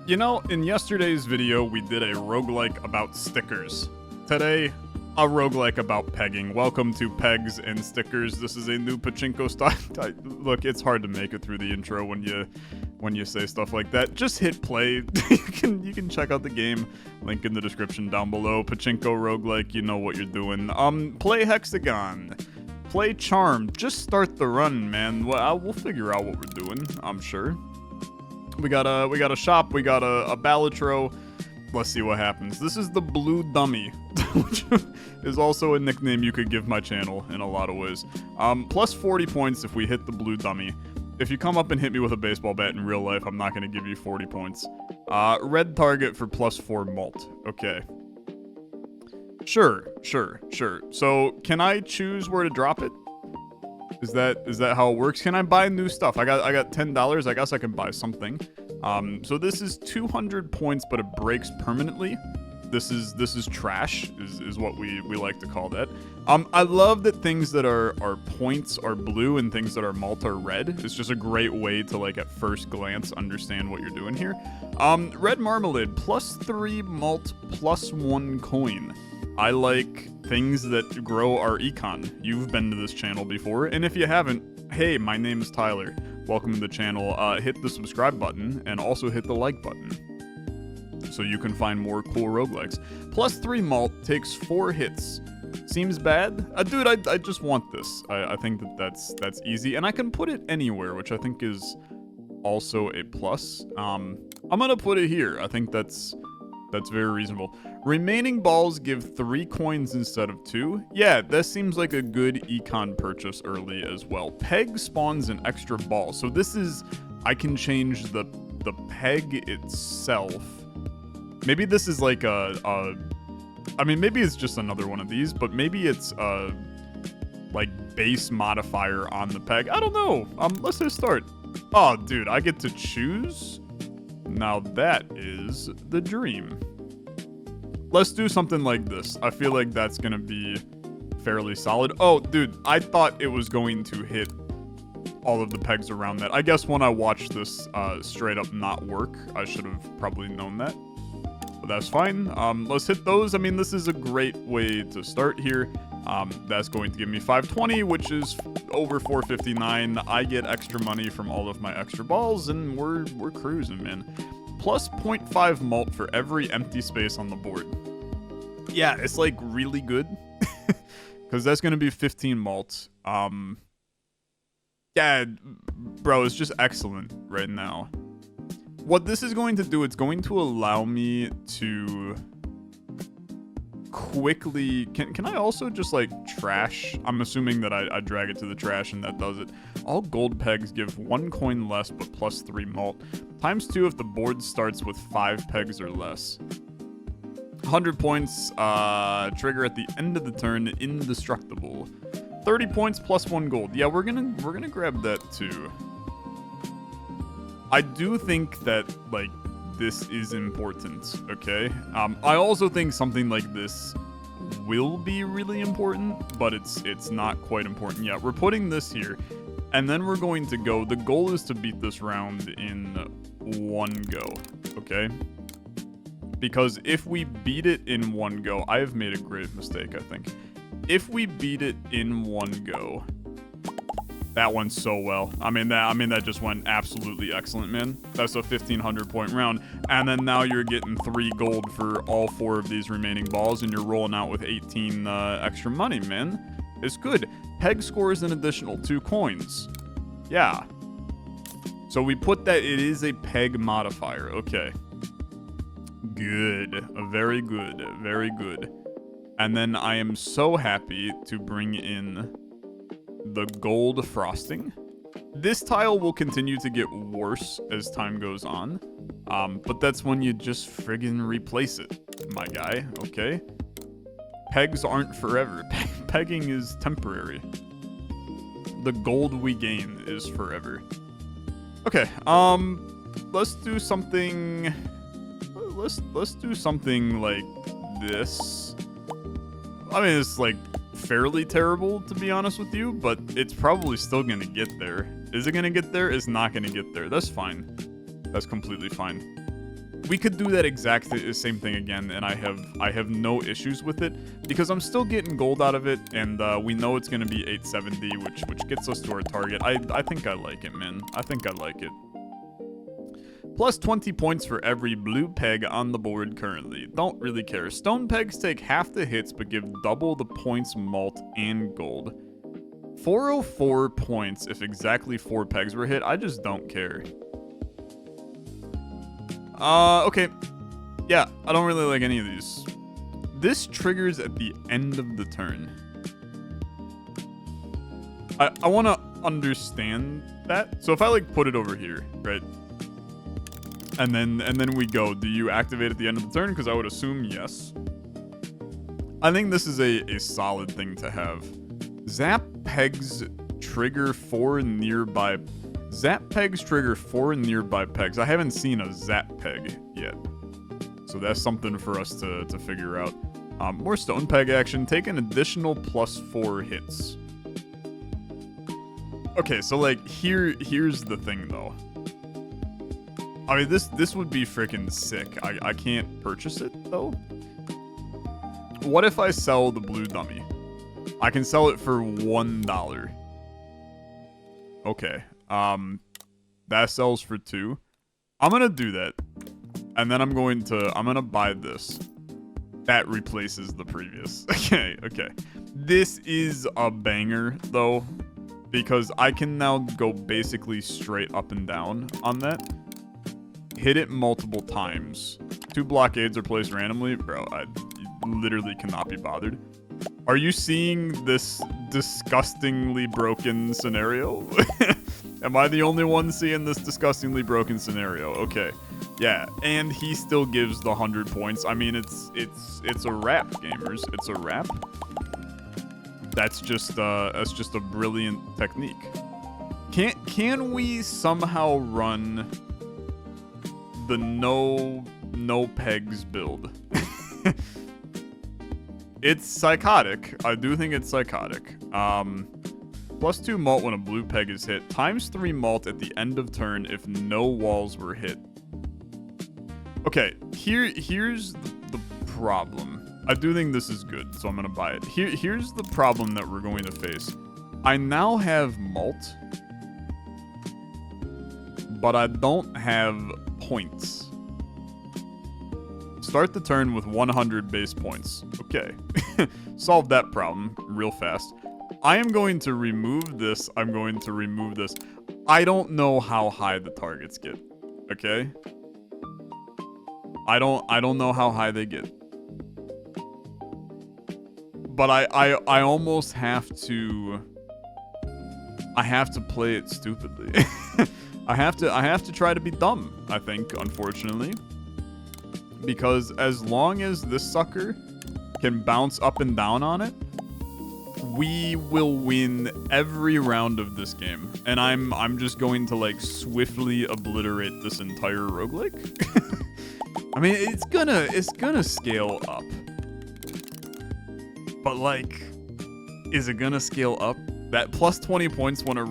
You know, in yesterday's video, we did a roguelike about stickers. Today, a roguelike about pegging. Welcome to Pegs and Stickers. This is a new pachinko style. Look, it's hard to make it through the intro when you say stuff like that. Just hit play. you can check out the game. Link in the description down below. Pachinko-roguelike, you know what you're doing. Play Hexagon. Play Charm. Just start the run, man. Well, we'll figure out what we're doing, I'm sure. We got a shop, we got a Ballotro. Let's see what happens. This is the Blue Dummy, which is also a nickname you could give my channel in a lot of ways. Plus 40 points if we hit the Blue Dummy. If you come up and hit me with a baseball bat in real life, I'm not going to give you 40 points. Red target for plus 4 malt. Okay. Sure. So, can I choose where to drop it? Is that how it works? Can I buy new stuff? I got $10. I guess I can buy something. So this is 200 points, but it breaks permanently. This is trash, is what we like to call that. I love that things that are points are blue and things that are malt are red. It's just a great way to, like, at first glance understand what you're doing here. Red marmalade, plus 3 malt, plus 1 coin. I like things that grow our econ. You've been to this channel before, and if you haven't, hey, my name's Tyler. Welcome to the channel. Hit the subscribe button and also hit the like button so you can find more cool roguelikes. Plus 3 malt takes 4 hits. Seems bad? Dude, I just want this. I think that's easy, and I can put it anywhere, which I think is also a plus. I'm gonna put it here. I think that's very reasonable. Remaining balls give 3 coins instead of 2. Yeah, that seems like a good econ purchase early as well. Peg spawns an extra ball. So this is, I can change the peg itself. Maybe this is like I mean, maybe it's just another one of these, but maybe it's like base modifier on the peg. I don't know. Let's just start. Oh, dude, I get to choose? Now that is the dream. Let's do something like this. I feel like that's gonna be fairly solid. Oh, dude, I thought it was going to hit all of the pegs around that. I guess when I watched this straight up not work, I should have probably known that. But that's fine. Let's hit those. I mean, this is a great way to start here. That's going to give me 520, which is over 459. I get extra money from all of my extra balls, and we're cruising, man. Plus 0.5 malt for every empty space on the board. Yeah, it's like really good. Because that's going to be 15 malt. Yeah, bro, it's just excellent right now. What this is going to do, it's going to allow me to quickly... Can I also just, like, trash? I'm assuming that I drag it to the trash and that does it. All gold pegs give 1 coin less, but plus 3 malt. Times 2 if the board starts with 5 pegs or less. 100 points, trigger at the end of the turn, indestructible. 30 points plus 1 gold. Yeah, we're gonna grab that too. I do think that, like, this is important, okay? I also think something like this will be really important, but it's not quite important yet. We're putting this here, and then we're going to go. The goal is to beat this round in 1 go, okay? Because if we beat it in 1 go, I have made a grave mistake, I think. If we beat it in 1 go, that went so well. I mean that just went absolutely excellent, man. That's a 1,500 point round. And then now you're getting 3 gold for all 4 of these remaining balls, and you're rolling out with 18 extra money, man. It's good. Peg scores an additional 2 coins. Yeah. So we put that it is a peg modifier. Okay. Good. Very good. Very good. And then I am so happy to bring in the gold frosting. This tile will continue to get worse as time goes on, but that's when you just friggin' replace it, my guy, okay? Pegs aren't forever. Pegging is temporary. The gold we gain is forever. Okay, let's do something... Let's do something like this. I mean, it's like fairly terrible, to be honest with you, but it's probably still gonna get there. Is it gonna get there? It's not gonna get there. That's fine. That's completely fine. we could do that exact same thing again, and I have no issues with it because I'm still getting gold out of it, and we know it's gonna be 870, which gets us to our target. I think I like it, man. I think I like it. Plus 20 points for every blue peg on the board currently. Don't really care. Stone pegs take half the hits but give double the points, malt, and gold. 404 points if exactly 4 pegs were hit. I just don't care. Okay. Yeah, I don't really like any of these. This triggers at the end of the turn. I want to understand that. So if I like put it over here, right? And then we go. Do you activate at the end of the turn? Because I would assume yes. I think this is a solid thing to have. Zap pegs trigger 4 nearby. Zap pegs trigger 4 nearby pegs. I haven't seen a zap peg yet, so that's something for us to figure out. More stone peg action. Take an additional +4 hits. Okay, so like here's the thing though. I mean, this would be freaking sick. I can't purchase it, though. What if I sell the blue dummy? I can sell it for $1. Okay. That sells for 2. I'm gonna do that. And then I'm gonna buy this. That replaces the previous. Okay. This is a banger, though. Because I can now go basically straight up and down on that. Hit it multiple times. 2 blockades are placed randomly. Bro, I literally cannot be bothered. Are you seeing this disgustingly broken scenario? Am I the only one seeing this disgustingly broken scenario? Okay. Yeah, and he still gives the 100 points. I mean, it's a wrap, gamers. It's a wrap. That's just a brilliant technique. Can we somehow run the no pegs build? It's psychotic. I do think it's psychotic. +2 malt when a blue peg is hit. ×3 malt at the end of turn if no walls were hit. Okay, here's the problem. I do think this is good, so I'm gonna buy it. Here's the problem that we're going to face. I now have malt, but I don't have points. Start the turn with 100 base points. Okay. Solve that problem real fast. I am going to remove this. I'm going to remove this. I don't know how high the targets get. Okay? I don't know how high they get. But I almost have to play it stupidly. I have to try to be dumb, I think, unfortunately. Because as long as this sucker can bounce up and down on it, we will win every round of this game. And I'm just going to like swiftly obliterate this entire roguelike. I mean, it's gonna scale up. But like, is it gonna scale up? That plus 20 points when a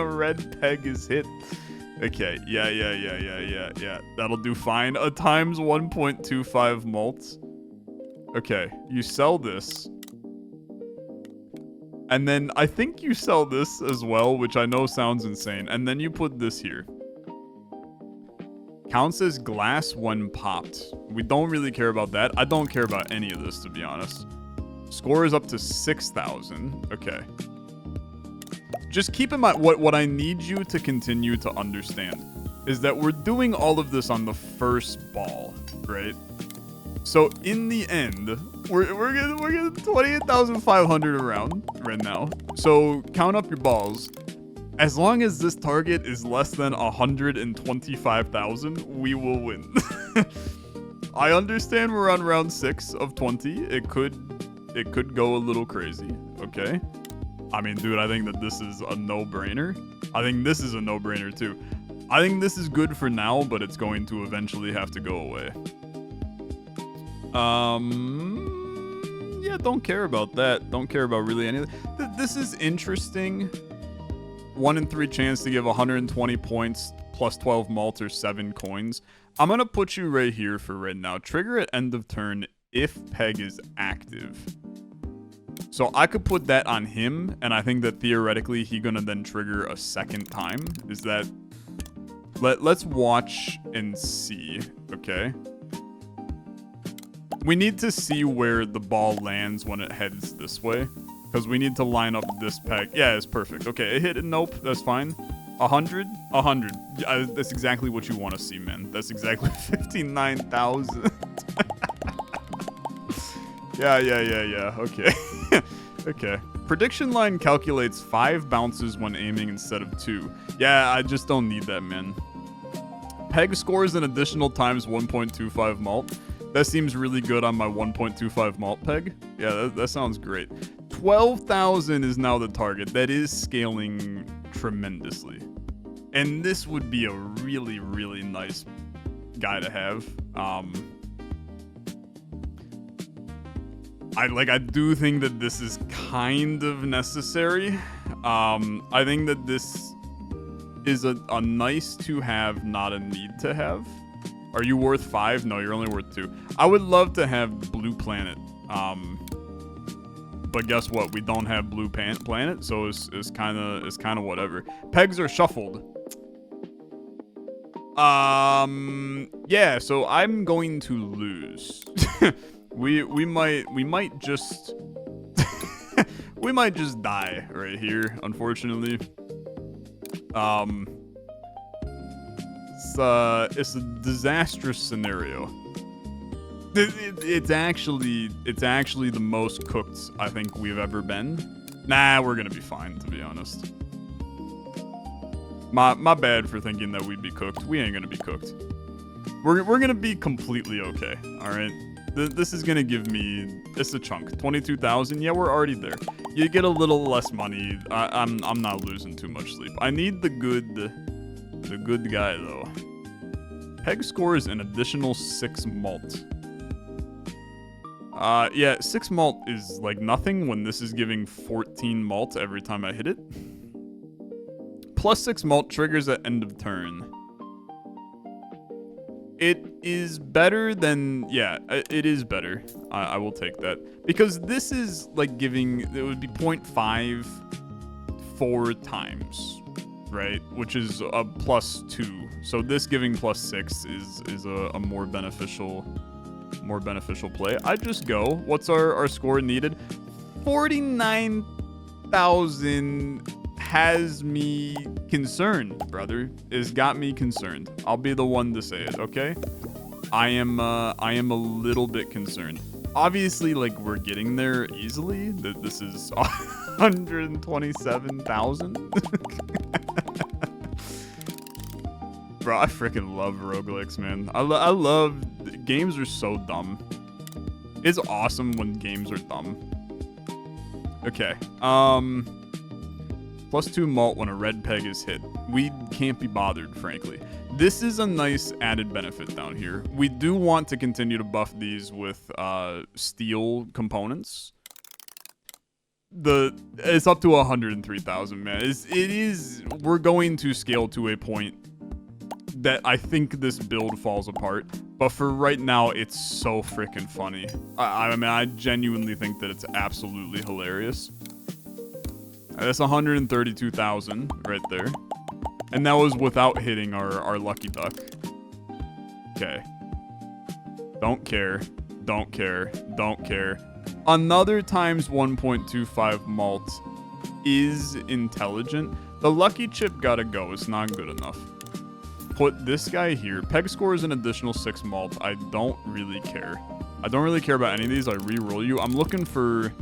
red peg is hit. Okay, yeah. That'll do fine. A times 1.25 malts. Okay, you sell this. And then I think you sell this as well, which I know sounds insane. And then you put this here. Counts as glass when popped. We don't really care about that. I don't care about any of this, to be honest. Score is up to 6,000. Okay. Just keep in mind, what I need you to continue to understand is that we're doing all of this on the first ball, right? So in the end, we're getting 28,500 around right now. So count up your balls. As long as this target is less than 125,000, we will win. I understand we're on round 6 of 20. It could go a little crazy, okay? I mean, dude, I think that this is a no-brainer. I think this is a no-brainer too. I think this is good for now, but it's going to eventually have to go away. Yeah, don't care about that. Don't care about really anything. This is interesting. 1 in 3 chance to give 120 points plus 12 malt or 7 coins. I'm going to put you right here for right now. Trigger at end of turn if peg is active. So I could put that on him, and I think that theoretically he's going to then trigger a second time. Is that... Let's watch and see, okay? We need to see where the ball lands when it heads this way, because we need to line up this peg. Yeah, it's perfect. Okay, it hit. Nope, that's fine. 100? 100. That's exactly what you want to see, man. That's exactly 59,000. Yeah. Okay. Okay. Prediction line calculates 5 bounces when aiming instead of 2. Yeah, I just don't need that, man. Peg scores an additional times 1.25 malt. That seems really good on my 1.25 malt peg. Yeah, that sounds great. 12,000 is now the target. That is scaling tremendously. And this would be a really, really nice guy to have. I do think that this is kind of necessary. I think that this is a nice to have, not a need to have. Are you worth 5? No, you're only worth 2. I would love to have Blue Planet. But guess what? We don't have Blue Planet, so it's kind of whatever. Pegs are shuffled. Yeah, so I'm going to lose. we might just we might just die right here, unfortunately. It's a disastrous scenario. It's actually the most cooked I think we've ever been. Nah, we're gonna be fine, to be honest. My bad for thinking that we'd be cooked. We ain't gonna be cooked. We're gonna be completely okay. All right. This is gonna give me, it's a chunk. 22,000. Yeah, we're already there. You get a little less money. I'm not losing too much sleep. I need the good guy though. Peg scores an additional 6 malt. Yeah, 6 malt is like nothing when this is giving 14 malt every time I hit it. Plus 6 malt triggers at end of turn. It is better than, yeah, it is better. I will take that. Because this is like giving, it would be 0.5 4 times, right? Which is a plus 2. So this giving plus 6 is a more beneficial play. I just go. What's our score needed? 49,000 has me concerned, brother. It's got me concerned. I'll be the one to say it, okay? I am a little bit concerned. Obviously, like, we're getting there easily. This is 127,000. Bro, I freaking love roguelikes, man. I love... Games are so dumb. It's awesome when games are dumb. Okay. Plus 2 malt when a red peg is hit. We can't be bothered, frankly. This is a nice added benefit down here. We do want to continue to buff these with steel components. It's up to 103,000, man. It is. We're going to scale to a point that I think this build falls apart. But for right now, it's so freaking funny. I mean, I genuinely think that it's absolutely hilarious. That's 132,000 right there. And that was without hitting our lucky duck. Okay. Don't care. Don't care. Don't care. Another times 1.25 malt is intelligent. The lucky chip gotta go. It's not good enough. Put this guy here. Peg scores an additional 6 malt. I don't really care. I don't really care about any of these. I re-roll you. I'm looking for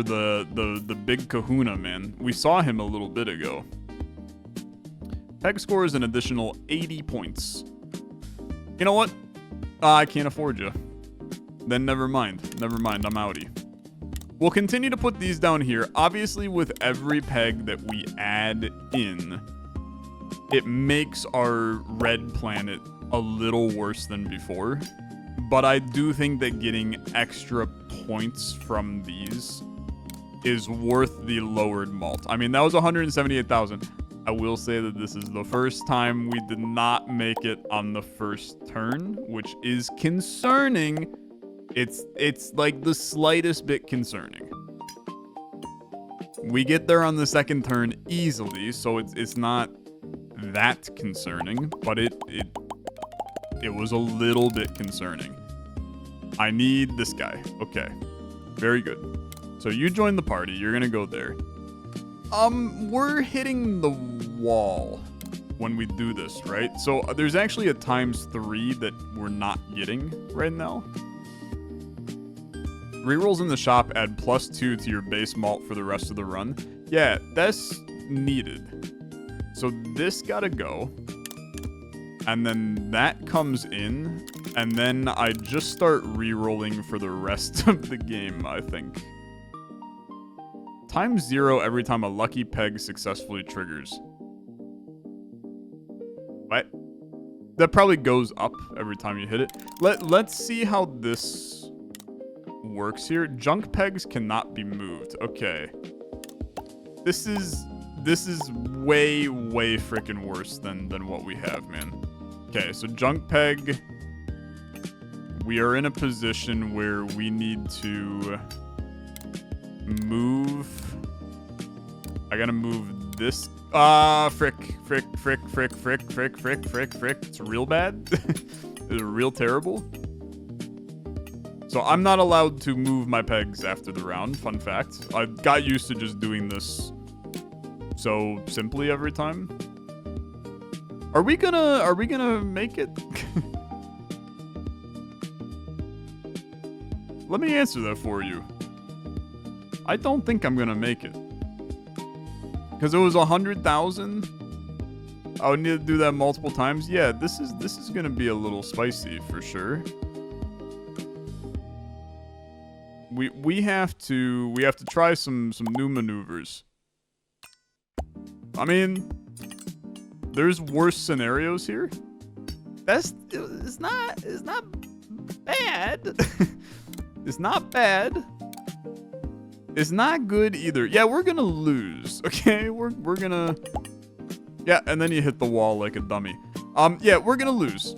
the big kahuna, man. We saw him a little bit ago. Peg scores an additional 80 points. You know what? I can't afford you. Then never mind. Never mind. I'm outie. We'll continue to put these down here. Obviously, with every peg that we add in, it makes our red planet a little worse than before. But I do think that getting extra points from these is worth the lowered malt. I mean, that was 178,000. I will say that this is the first time we did not make it on the first turn, which is concerning. It's like the slightest bit concerning. We get there on the second turn easily, so it's not that concerning, but it was a little bit concerning. I need this guy. Okay. Very good. So you join the party. You're gonna go there. We're hitting the wall when we do this, right? So there's actually a ×3 that we're not getting right now. Rerolls in the shop add +2 to your base malt for the rest of the run. Yeah, that's needed. So this gotta go. And then that comes in. And then I just start rerolling for the rest of the game, I think. ×0 every time a lucky peg successfully triggers. What? That probably goes up every time you hit it. Let's see how this works here. Junk pegs cannot be moved. Okay. This is way freaking worse than what we have, man. Okay, so junk peg. We are in a position where we need to move. I gotta move this. Frick. It's real bad. It's real terrible. So I'm not allowed to move my pegs after the round. Fun fact. I got used to just doing this so simply every time. Are we gonna make it? Let me answer that for you. I don't think I'm gonna make it. Because it was 100,000. I would need to do that multiple times. Yeah, this is gonna be a little spicy for sure. We have to try some new maneuvers. I mean, there's worse scenarios here. It's not bad. It's not bad. It's not good either. Yeah, we're gonna lose. Okay, we're gonna. Yeah, and then you hit the wall like a dummy. Yeah, we're gonna lose.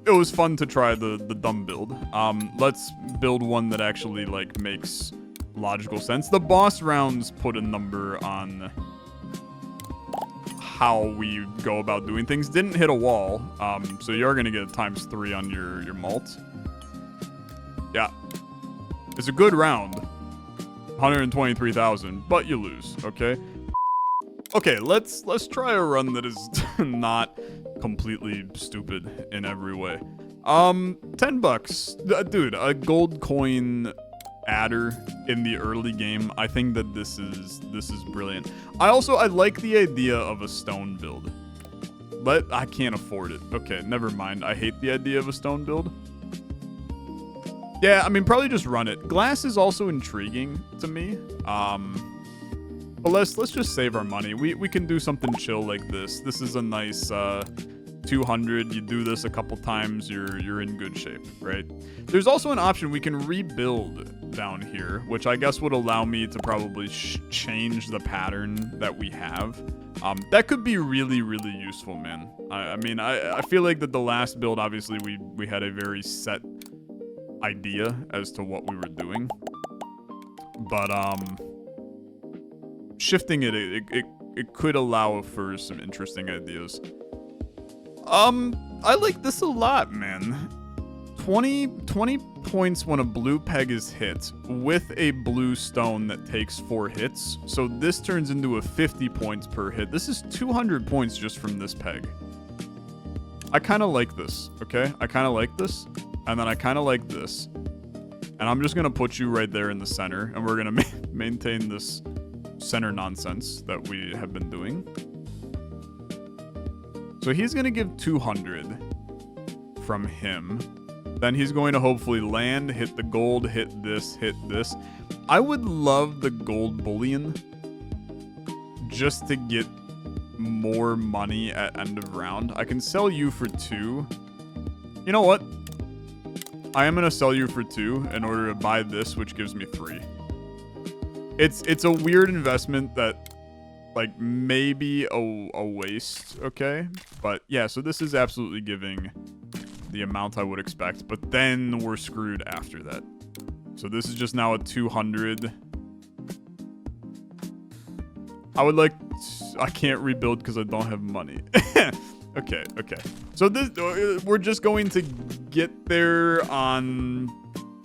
It was fun to try the dumb build. Let's build one that actually like makes logical sense. The boss rounds put a number on how we go about doing things. Didn't hit a wall. So you're gonna get a ×3 on your malt. Yeah. It's a good round. 123,000, but you lose, okay? Okay, let's try a run that is not completely stupid in every way. $10. Dude, a gold coin adder in the early game. I think that this is brilliant. I like the idea of a stone build. But I can't afford it. Okay, never mind. I hate the idea of a stone build. Yeah, I mean, probably just run it. Glass is also intriguing to me. But let's just save our money. We can do something chill like this. This is a nice 200. You do this a couple times, you're in good shape, right? There's also an option we can rebuild down here, which I guess would allow me to probably change the pattern that we have. That could be really, really useful, man. I mean, I feel like that the last build, obviously, we had a very set idea as to what we were doing, but shifting it could allow for some interesting ideas. I like this a lot, man. 20 points when a blue peg is hit with a blue stone that takes 4 hits. So this turns into a 50 points per hit. This is 200 points just from this peg. I kind of like this, okay? I kind of like this. And then I kind of like this. And I'm just going to put you right there in the center. And we're going to maintain this center nonsense that we have been doing. So he's going to give 200 from him. Then he's going to hopefully land, hit the gold, hit this, hit this. I would love the gold bullion just to get more money at end of round. I can sell you for 2. You know what? I am going to sell you for 2 in order to buy this, which gives me 3. It's a weird investment that like maybe a waste, okay? But yeah, so this is absolutely giving the amount I would expect, but then we're screwed after that. So this is just now a 200. I can't rebuild because I don't have money. Okay. So this, we're just going to get there on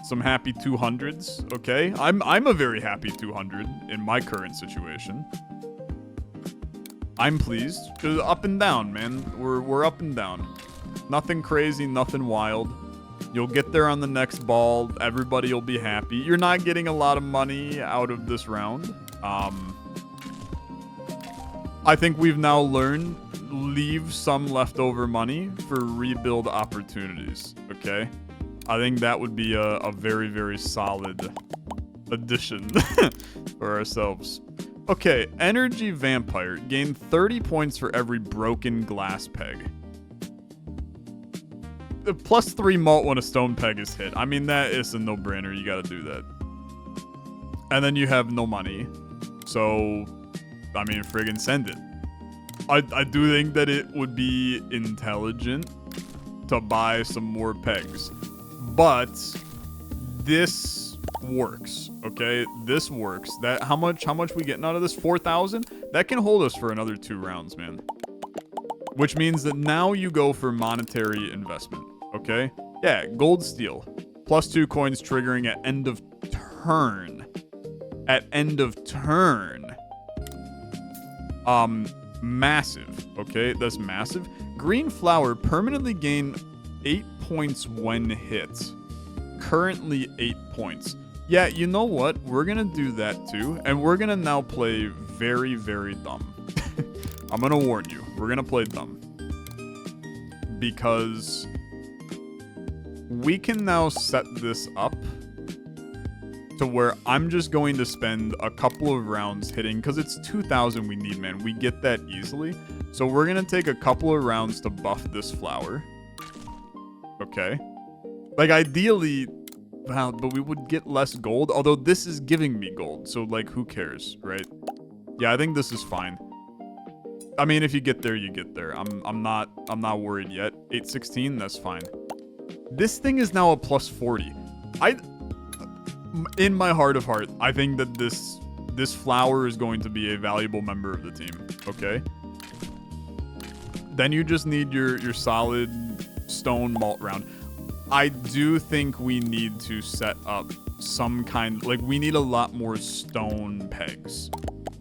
some happy 200s, okay? I'm a very happy 200 in my current situation. I'm pleased. Just up and down, man. We're up and down. Nothing crazy, nothing wild. You'll get there on the next ball. Everybody will be happy. You're not getting a lot of money out of this round. I think we've now learned leave some leftover money for rebuild opportunities, okay? I think that would be a very, very solid addition for ourselves. Okay, Energy Vampire. Gain 30 points for every broken glass peg. +3 malt when a stone peg is hit. I mean, that is a no-brainer. You gotta do that. And then you have no money. So, I mean, friggin' send it. I do think that it would be intelligent to buy some more pegs. But this works, okay? This works. That how much we getting out of this? 4,000? That can hold us for another 2 rounds, man. Which means that now you go for monetary investment, okay? Yeah, gold steel. +2 coins triggering at end of turn. At end of turn. Massive, okay? That's massive. Green flower, permanently gain 8 points when hit. Currently 8 points. Yeah, you know what? We're gonna do that too. And we're gonna now play very, very dumb. I'm gonna warn you. We're gonna play dumb. Because we can now set this up to where I'm just going to spend a couple of rounds hitting, because it's 2,000 we need, man. We get that easily. So we're going to take a couple of rounds to buff this flower. Okay. Like, ideally, wow, but we would get less gold, although this is giving me gold. So, like, who cares, right? Yeah, I think this is fine. I mean, if you get there, you get there. I'm not worried yet. 816, that's fine. This thing is now a +40. In my heart of heart, I think that this flower is going to be a valuable member of the team, okay? Then you just need your solid stone malt round. I do think we need to set up some kind, like, we need a lot more stone pegs.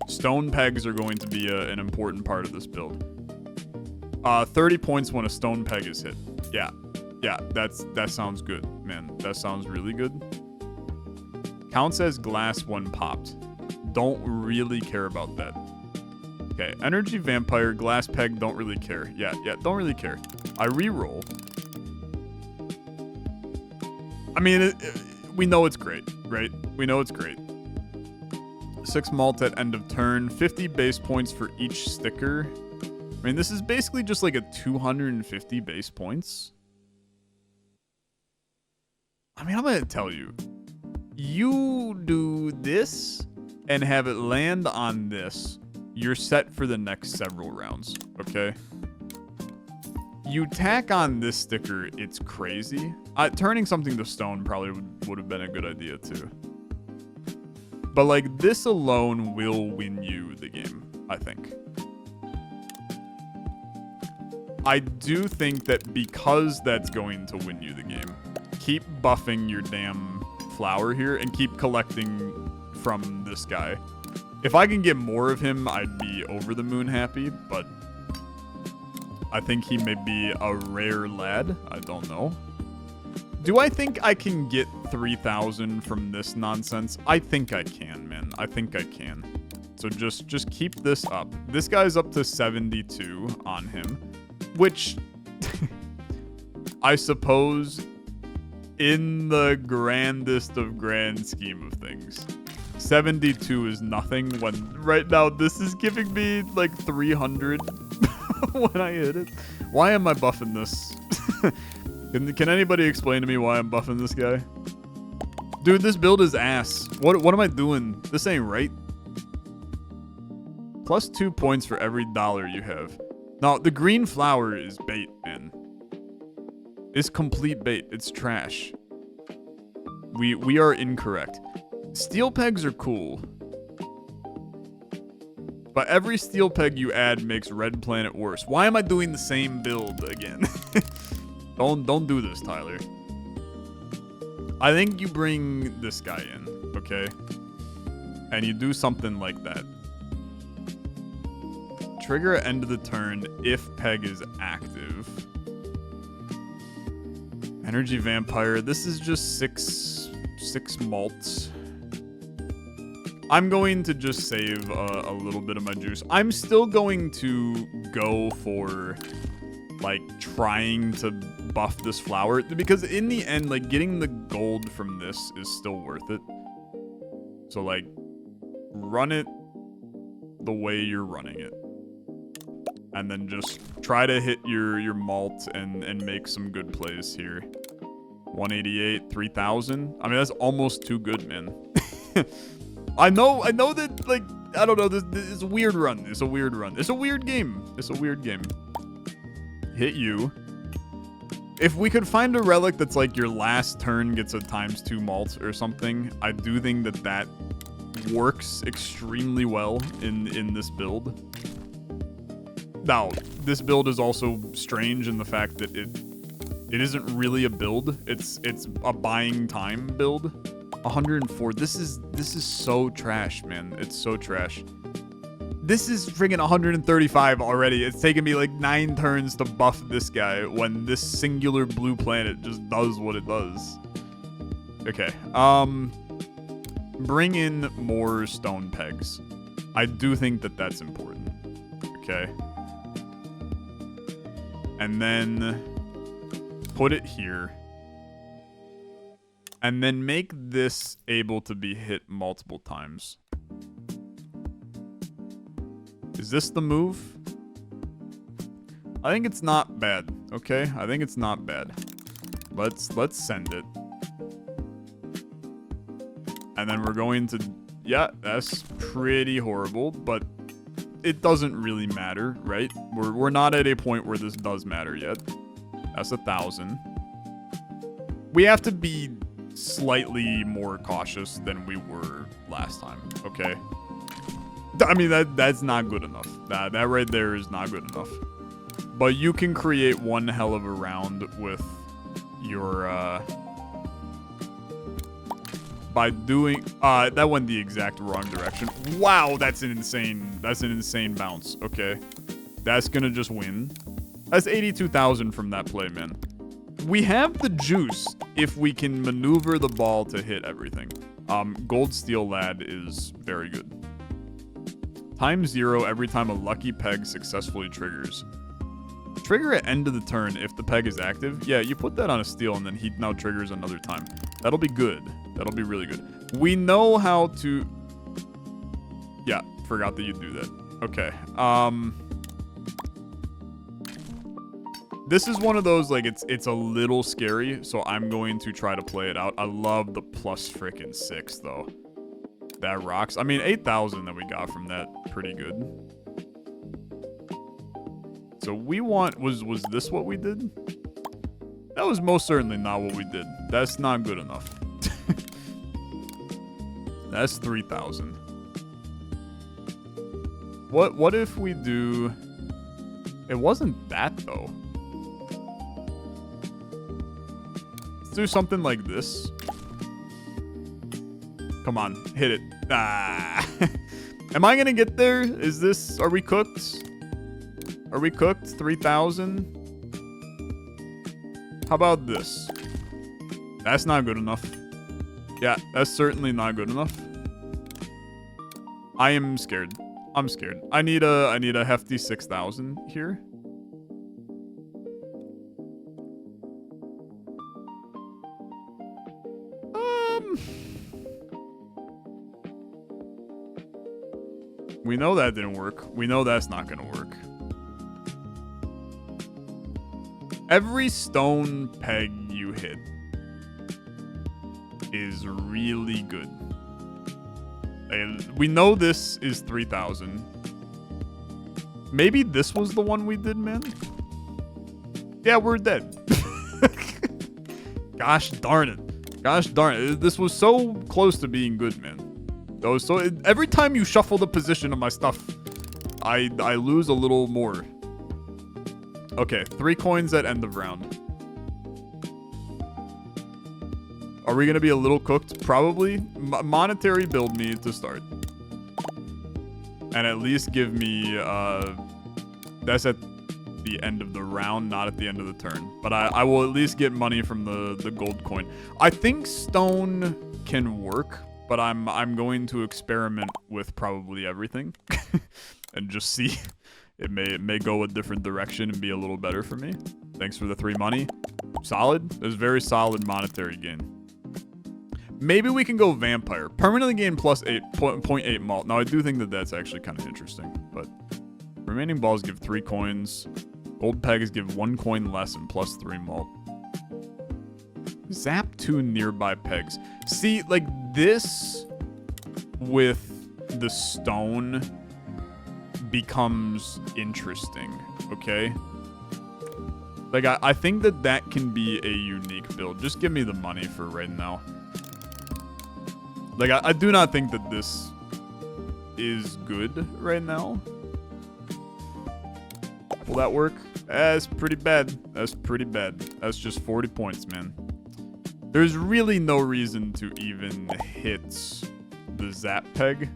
Stone pegs are going to be an important part of this build. 30 points when a stone peg is hit. Yeah, that sounds good, man. That sounds really good. Counts as glass when popped. Don't really care about that. Okay, Energy Vampire, glass peg, don't really care. Yeah, don't really care. I reroll. I mean, we know it's great, right? We know it's great. 6 malt at end of turn. 50 base points for each sticker. I mean, this is basically just like a 250 base points. I mean, I'm going to tell you. You do this and have it land on this, you're set for the next several rounds, okay? You tack on this sticker, it's crazy. Turning something to stone probably would have been a good idea too. But like, this alone will win you the game, I think. I do think that because that's going to win you the game, keep buffing your damn flower here and keep collecting from this guy. If I can get more of him, I'd be over the moon happy, but I think he may be a rare lad. I don't know. Do I think I can get 3,000 from this nonsense? I think I can, man. I think I can. So just keep this up. This guy's up to 72 on him, which I suppose in the grandest of grand scheme of things, 72 is nothing when right now this is giving me like 300 when I hit it. Why am I buffing this? Can anybody explain to me why I'm buffing this guy? Dude, this build is ass. What am I doing? This ain't right. Plus 2 points for every dollar you have. No, the green flower is bait, man. It's complete bait. It's trash. We are incorrect. Steel pegs are cool. But every steel peg you add makes Red Planet worse. Why am I doing the same build again? Don't do this, Tyler. I think you bring this guy in, okay? And you do something like that. Trigger at end of the turn if peg is active. Energy Vampire. This is just six malts. I'm going to just save a little bit of my juice. I'm still going to go for, like, trying to buff this flower. Because in the end, like, getting the gold from this is still worth it. So, like, run it the way you're running it. And then just try to hit your malt and make some good plays here. 188, 3,000. I mean, that's almost too good, man. I know that, like, I don't know, this is a weird run. It's a weird run. It's a weird game. It's a weird game. Hit you. If we could find a relic that's like your last turn gets a ×2 malt or something, I do think that works extremely well in this build. Now, this build is also strange in the fact that it isn't really a build. It's a buying time build. 104. This is so trash, man. It's so trash. This is friggin' 135 already. It's taken me like 9 turns to buff this guy when this singular blue planet just does what it does. Okay. Bring in more stone pegs. I do think that that's important. Okay. And then put it here. And then make this able to be hit multiple times. Is this the move? I think it's not bad, okay? I think it's not bad. Let's send it. And then we're going to... Yeah, that's pretty horrible, but it doesn't really matter, right? We're not at a point where this does matter yet. That's 1,000. We have to be slightly more cautious than we were last time, okay? I mean, that's not good enough. That right there is not good enough. But you can create one hell of a round with your, by doing, that went the exact wrong direction. Wow, that's an insane bounce, okay? That's gonna just win. That's 82,000 from that play, man. We have the juice if we can maneuver the ball to hit everything. Gold Steel Lad is very good. ×0 every time a lucky peg successfully triggers. Trigger at end of the turn if the peg is active. Yeah, you put that on a steel and then he now triggers another time. That'll be good. That'll be really good. We know how to... Yeah, forgot that you'd do that. Okay. This is one of those, like, it's a little scary, so I'm going to try to play it out. I love the plus frickin' 6, though. That rocks. I mean, 8,000 that we got from that, pretty good. So we want... Was this what we did? That was most certainly not what we did. That's not good enough. That's 3,000. What if we do... It wasn't that, though. Let's do something like this. Come on, hit it. Ah. Am I gonna get there? Is this... Are we cooked? Are we cooked? 3,000? How about this? That's not good enough. Yeah, that's certainly not good enough. I am scared. I'm scared. I need a hefty 6,000 here. We know that didn't work. We know that's not gonna work. Every stone peg you hit is really good. And we know this is 3,000. Maybe this was the one we did, man. Yeah, we're dead. Gosh darn it. Gosh darn it. This was so close to being good, man. Every time you shuffle the position of my stuff, I lose a little more. Okay, 3 coins at end of round. Are we going to be a little cooked? Probably. Monetary build me to start. And at least give me, that's at the end of the round, not at the end of the turn. But I will at least get money from the gold coin. I think stone can work, but I'm going to experiment with probably everything. And just see. It may go a different direction and be a little better for me. Thanks for the 3 money. Solid. There's very solid monetary gain. Maybe we can go vampire. Permanently gain plus 0.8 malt. Now, I do think that that's actually kind of interesting. But remaining balls give 3 coins. Gold pegs give 1 coin less and plus 3 malt. Zap 2 nearby pegs. See, like this with the stone becomes interesting, okay? Like, I think that can be a unique build. Just give me the money for right now. Like, I do not think that this is good right now. Will that work? That's pretty bad. That's pretty bad. That's just 40 points, man. There's really no reason to even hit the zap peg.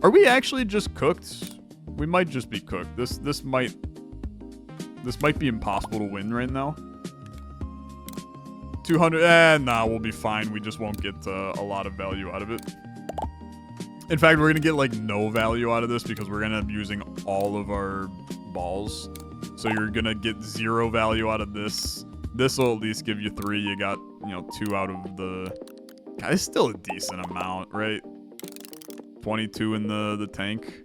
Are we actually just cooked? We might just be cooked. This might be impossible to win right now. 200. Nah, we'll be fine. We just won't get a lot of value out of it. In fact, we're gonna get like no value out of this because we're gonna end up using all of our balls. So you're gonna get 0 value out of this. This will at least give you 3. You got, 2 out of the. God, it's still a decent amount, right? 22 in the tank.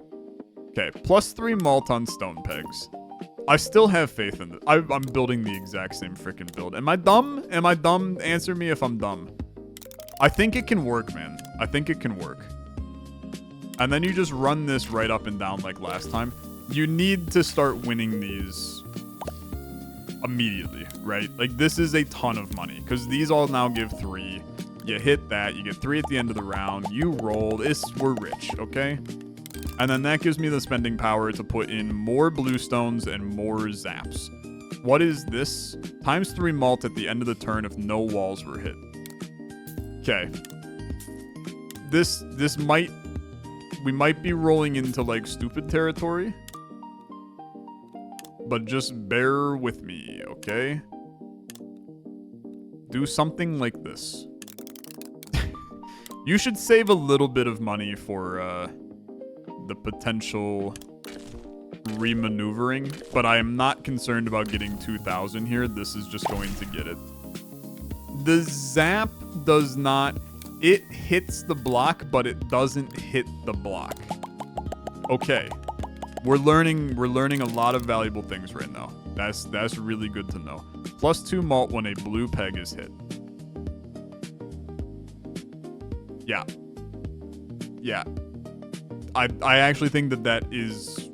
Okay, plus 3 malt on stone pegs. I still have faith in it. I'm building the exact same freaking build. Am I dumb? Am I dumb? Answer me if I'm dumb. I think it can work, man. I think it can work. And then you just run this right up and down like last time. You need to start winning these immediately, right? Like, this is a ton of money because these all now give 3. You hit that, you get 3 at the end of the round, you roll, we're rich, okay? And then that gives me the spending power to put in more bluestones and more zaps. What is this? Times 3 malt at the end of the turn if no walls were hit. Okay. We might be rolling into like stupid territory. But just bear with me, okay? Do something like this. You should save a little bit of money for the potential remaneuvering, but I am not concerned about getting 2,000 here. This is just going to get it. The zap does not... It hits the block, but it doesn't hit the block. Okay. We're learning a lot of valuable things right now. That's really good to know. Plus 2 malt when a blue peg is hit. Yeah. Yeah. I actually think that is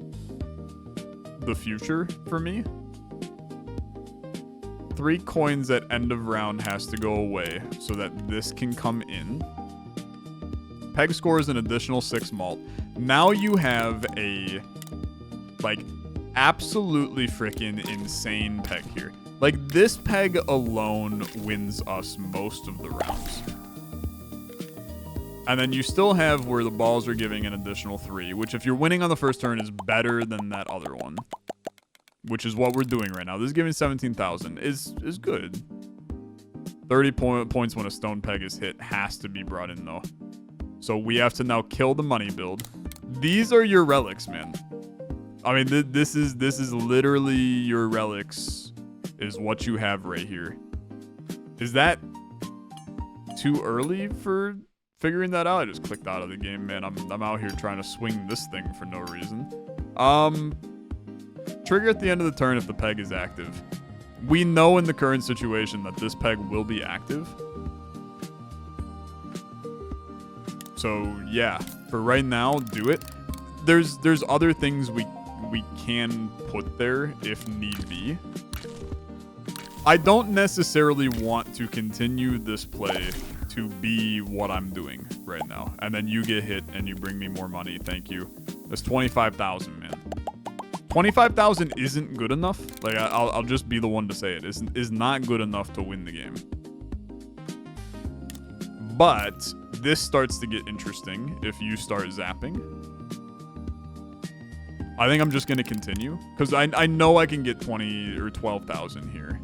the future for me. 3 coins at end of round has to go away so that this can come in. Peg scores an additional 6 malt. Now you have a, like, absolutely freaking insane peg here. Like, this peg alone wins us most of the rounds. And then you still have where the balls are giving an additional 3, which if you're winning on the first turn is better than that other one. Which is what we're doing right now. This is giving 17,000 is good. 30 points when a stone peg is hit has to be brought in though. So we have to now kill the money build. These are your relics, man. I mean, this is literally your relics is what you have right here. Is that too early for figuring that out? I just clicked out of the game, man. I'm out here trying to swing this thing for no reason. Trigger at the end of the turn if the peg is active. We know in the current situation that this peg will be active. So yeah, for right now, do it. there's other things we can put there if need be. I don't necessarily want to continue this play to be what I'm doing right now. And then you get hit and you bring me more money. Thank you. That's 25,000, man. 25,000 isn't good enough. Like, I'll just be the one to say it. Is not good enough to win the game. But this starts to get interesting if you start zapping. I think I'm just going to continue. Because I know I can get 20 or 12,000 here.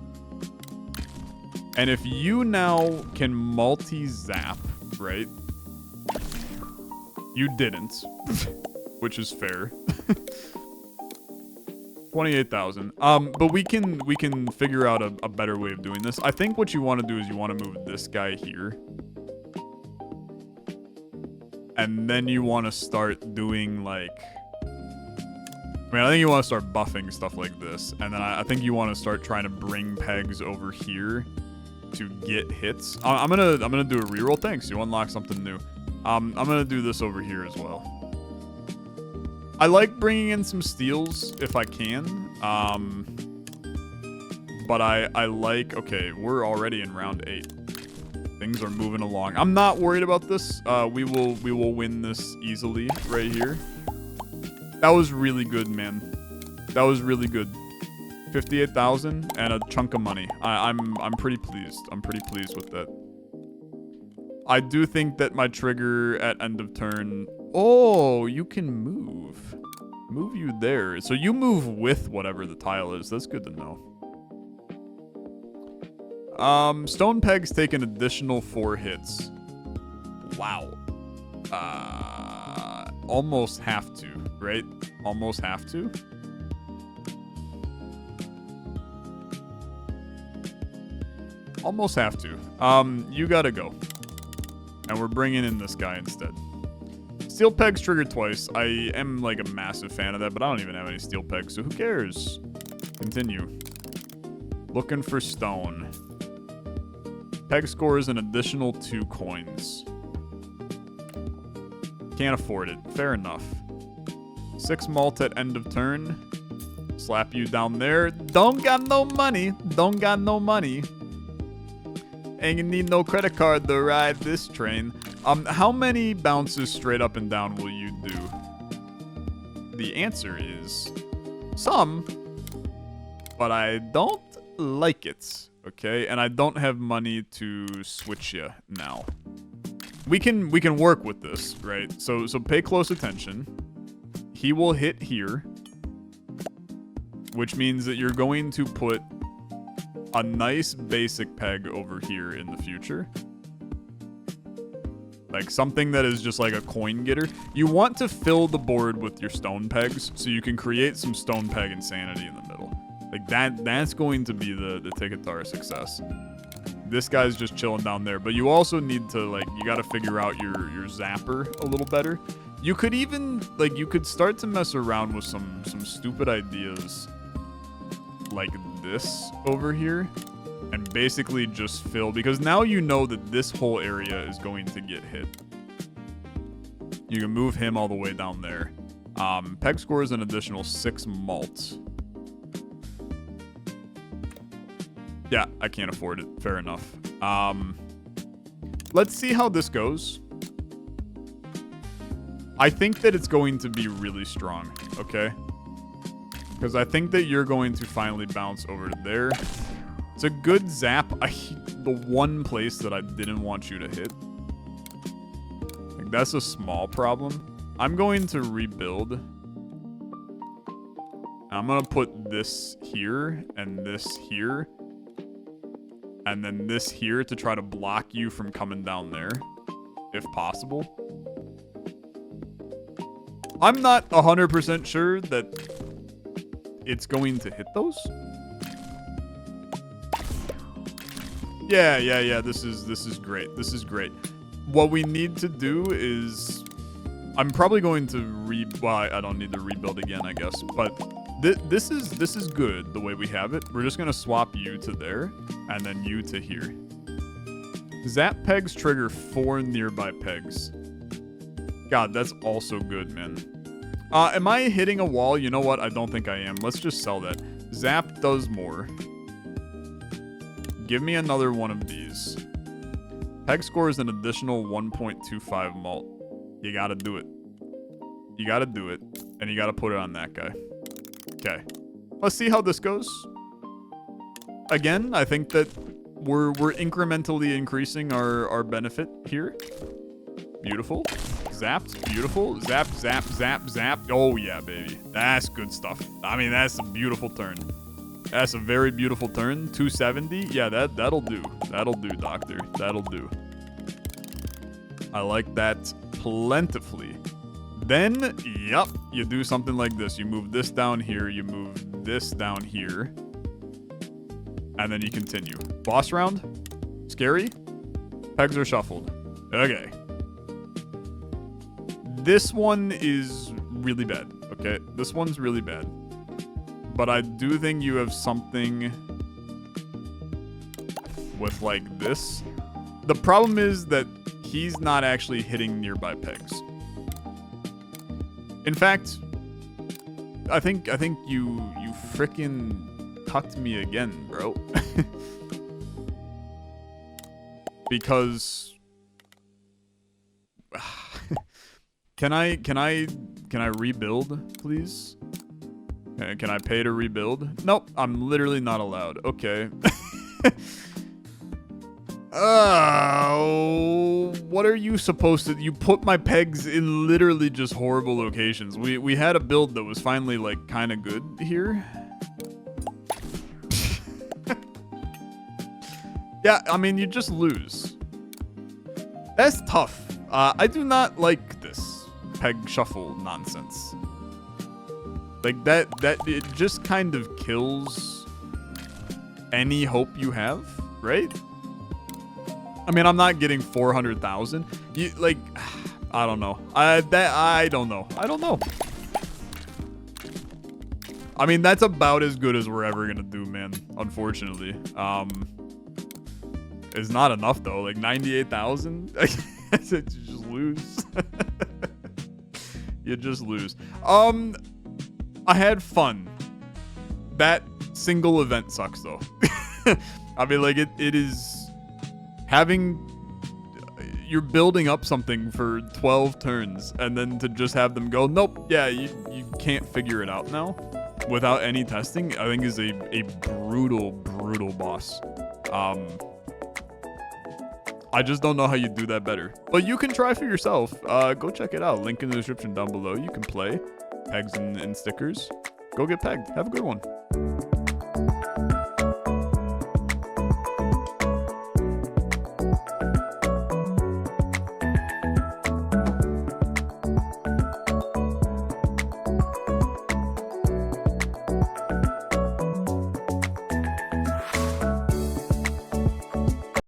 And if you now can multi-zap, right? You didn't. Which is fair. 28,000. But we can figure out a better way of doing this. I think what you want to do is you want to move this guy here. And then you want to start doing like... I think you want to start buffing stuff like this. And then I think you want to start trying to bring pegs over here to get hits. I'm gonna do a reroll. Thanks. You unlock something new. I'm gonna do this over here as well. I like bringing in some steals if I can. But I like... Okay, we're already in round 8. Things are moving along. I'm not worried about this. We will win this easily right here. That was really good, man. That was really good. 58,000 and a chunk of money. I'm pretty pleased. I'm pretty pleased with that. I do think that my trigger at end of turn... Oh, you can move. Move you there. So you move with whatever the tile is. That's good to know. Stone pegs take an additional 4 hits. Wow. Almost have to, right? Almost have to. Almost have to. You gotta go. And we're bringing in this guy instead. Steel pegs triggered twice. I am like a massive fan of that, but I don't even have any steel pegs, so who cares? Continue. Looking for stone. Peg scores an additional 2 coins. Can't afford it. Fair enough. 6 malt at end of turn. Slap you down there. Don't got no money. Don't got no money. Ain't gonna need no credit card to ride this train. How many bounces straight up and down will you do? The answer is some, but I don't like it. Okay, and I don't have money to switch you now. We can work with this, right? So pay close attention. He will hit here, which means that you're going to put a nice basic peg over here in the future. Like something that is just like a coin getter. You want to fill the board with your stone pegs so you can create some stone peg insanity in the middle. Like that's going to be the ticket to our success. This guy's just chilling down there, but you also need to like, you got to figure out your zapper a little better. You could even like, you could start to mess around with some stupid ideas like this over here and basically just fill, because now you know that this whole area is going to get hit. You can move him all the way down there. Peg scores an additional 6 malt. Yeah, I can't afford it. Fair enough. Let's see how this goes. I think that it's going to be really strong, okay? Because I think that you're going to finally bounce over to there. It's a good zap. The one place that I didn't want you to hit. Like, that's a small problem. I'm going to rebuild. I'm going to put this here and this here. And then this here to try to block you from coming down there, if possible. I'm not 100% sure that it's going to hit those. Yeah. This is great. This is great. What we need to do is, I'm probably going to well, I don't need to rebuild again, I guess. But this is good the way we have it. We're just gonna swap you to there, and then you to here. Zap pegs trigger 4 nearby pegs. God, that's also good, man. Am I hitting a wall? You know what? I don't think I am. Let's just sell that. Zap does more. Give me another one of these. Peg scores an additional 1.25 malt. You gotta do it. You gotta do it. And you gotta put it on that guy. Okay. Let's see how this goes. Again, I think that we're incrementally increasing our benefit here. Beautiful. Zapped. Beautiful. Zap, zap, zap, zap. Oh, yeah, baby. That's good stuff. I mean, that's a beautiful turn. That's a very beautiful turn. 270. Yeah, that'll do. That'll do, doctor. That'll do. I like that plentifully. Then, yep, you do something like this. You move this down here. You move this down here. And then you continue. Boss round. Scary. Pegs are shuffled. Okay. This one is really bad. Okay. This one's really bad. But I do think you have something with like this. The problem is that he's not actually hitting nearby pegs. In fact, I think you frickin' cucked me again, bro. Because can I rebuild, please? Can I pay to rebuild? Nope, I'm literally not allowed. Okay. What are you supposed to... You put my pegs in literally just horrible locations. We had a build that was finally, like, kind of good here. Yeah, I mean, you just lose. That's tough. I do not like this peg shuffle nonsense. Like, that it just kind of kills any hope you have, right? I mean, I'm not getting 400,000. You like, I don't know. I don't know. I don't know. I mean, that's about as good as we're ever gonna do, man. Unfortunately, it's not enough though. Like 98,000. You just lose. You just lose. I had fun. That single event sucks though. I mean, like it is. You're building up something for 12 turns and then to just have them go, nope, yeah, you can't figure it out now without any testing, I think is a brutal, brutal boss. I just don't know how you do that better. But you can try for yourself. Go check it out. Link in the description down below. You can play pegs and stickers. Go get pegged. Have a good one.